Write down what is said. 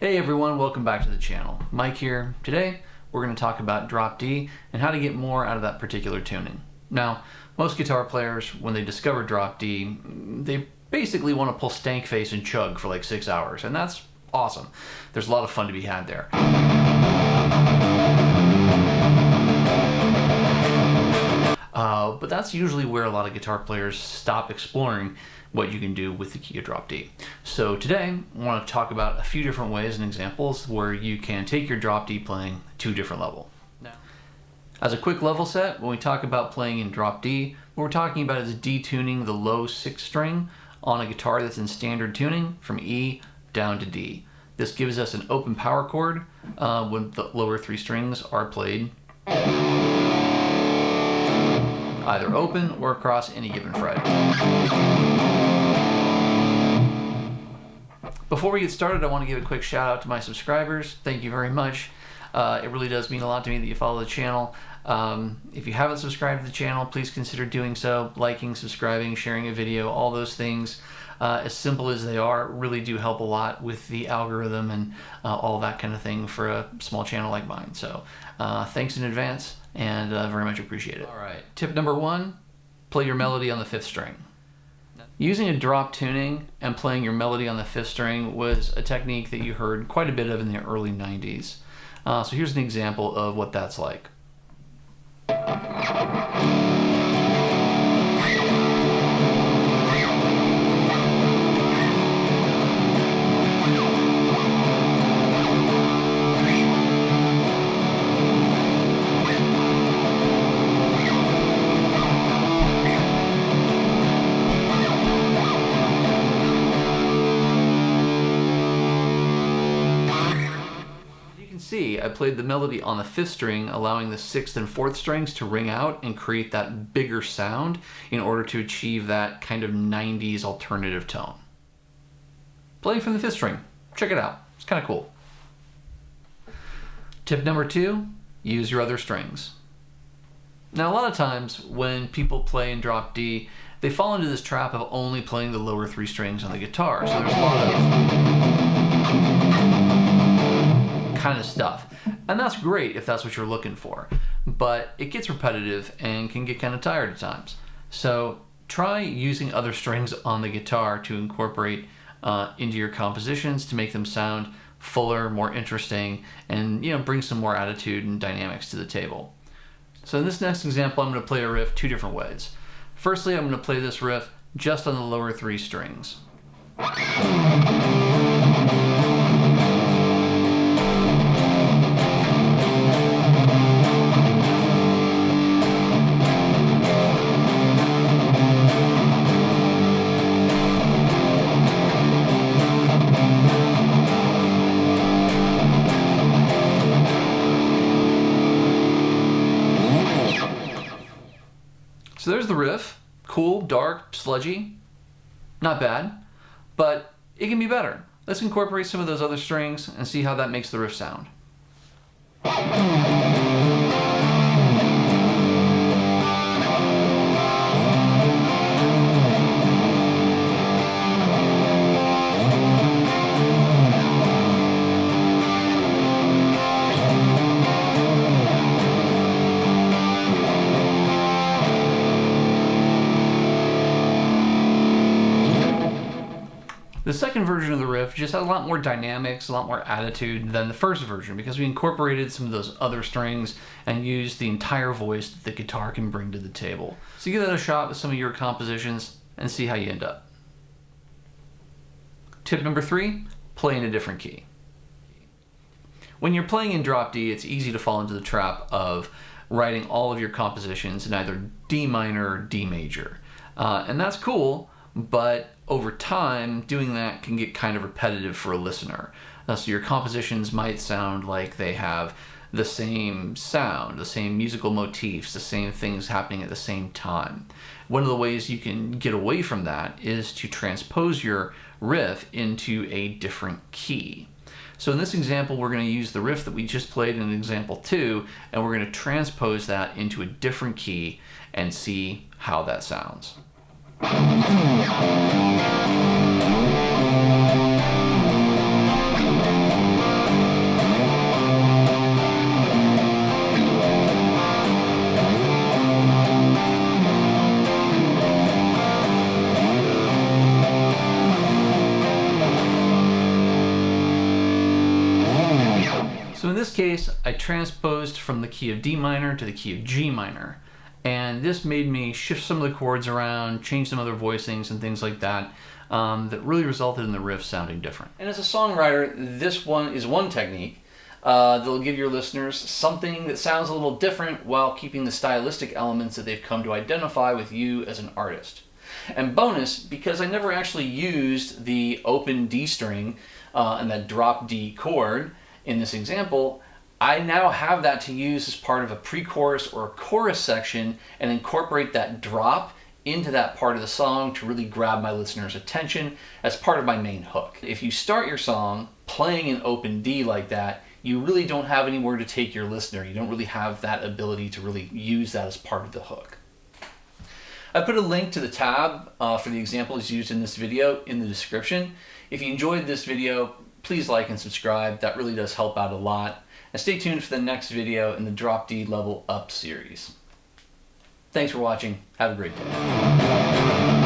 Hey everyone, welcome back to the channel. Mike here. Today we're going to talk about drop D and how to get more out of that particular tuning. Now, most guitar players, when they discover drop D, they basically want to pull stank face and chug for like 6 hours, and that's awesome. There's a lot of fun to be had there. But that's usually where a lot of guitar players stop exploring what you can do with the key of drop D. So today, I want to talk about a few different ways and examples where you can take your drop D playing to a different level. Now, as a quick level set, when we talk about playing in drop D, what we're talking about is detuning the low 6th string on a guitar that's in standard tuning from E down to D. This gives us an open power chord when the lower 3 strings are played either open or across any given fret. Before we get started, I want to give a quick shout out to my subscribers. Thank you very much. It really does mean a lot to me that you follow the channel. If you haven't subscribed to the channel, please consider doing so. Liking, subscribing, sharing a video, all those things, as simple as they are, really do help a lot with the algorithm and all that kind of thing for a small channel like mine. So thanks in advance, and very much appreciate it. All right, tip number 1, play your melody on the 5th string. Using a drop tuning and playing your melody on the 5th string was a technique that you heard quite a bit of in the early 90s. So here's an example of what that's like. See, I played the melody on the 5th string, allowing the 6th and 4th strings to ring out and create that bigger sound in order to achieve that kind of 90s alternative tone. Playing from the 5th string, check it out, it's kind of cool. Tip number 2, use your other strings. Now a lot of times when people play in drop D, they fall into this trap of only playing the lower 3 strings on the guitar, so there's a lot of kind of stuff, and that's great if that's what you're looking for, but it gets repetitive and can get kind of tired at times. So try using other strings on the guitar to incorporate into your compositions to make them sound fuller, more interesting, and bring some more attitude and dynamics to the table. So in this next example, I'm going to play a riff 2 different ways. Firstly, I'm going to play this riff just on the lower 3 strings. So there's the riff. Cool, dark, sludgy. Not bad, but it can be better. Let's incorporate some of those other strings and see how that makes the riff sound. The second version of the riff just has a lot more dynamics, a lot more attitude than the first version because we incorporated some of those other strings and used the entire voice that the guitar can bring to the table. So give that a shot with some of your compositions and see how you end up. Tip number 3, play in a different key. When you're playing in drop D, it's easy to fall into the trap of writing all of your compositions in either D minor or D major. And that's cool, but over time, doing that can get kind of repetitive for a listener. So your compositions might sound like they have the same sound, the same musical motifs, the same things happening at the same time. One of the ways you can get away from that is to transpose your riff into a different key. So in this example, we're going to use the riff that we just played in example 2, and we're going to transpose that into a different key and see how that sounds. this case, I transposed from the key of D minor to the key of G minor. And this made me shift some of the chords around, change some other voicings and things like that, that really resulted in the riff sounding different. And as a songwriter, this one is one technique that'll give your listeners something that sounds a little different while keeping the stylistic elements that they've come to identify with you as an artist. And bonus, because I never actually used the open D string and that drop D chord in this example, I now have that to use as part of a pre-chorus or a chorus section and incorporate that drop into that part of the song to really grab my listener's attention as part of my main hook. If you start your song playing an open D like that, you really don't have anywhere to take your listener. You don't really have that ability to really use that as part of the hook. I put a link to the tab for the examples used in this video in the description. If you enjoyed this video, please like and subscribe. That really does help out a lot. And stay tuned for the next video in the Drop D Level Up series. Thanks for watching. Have a great day.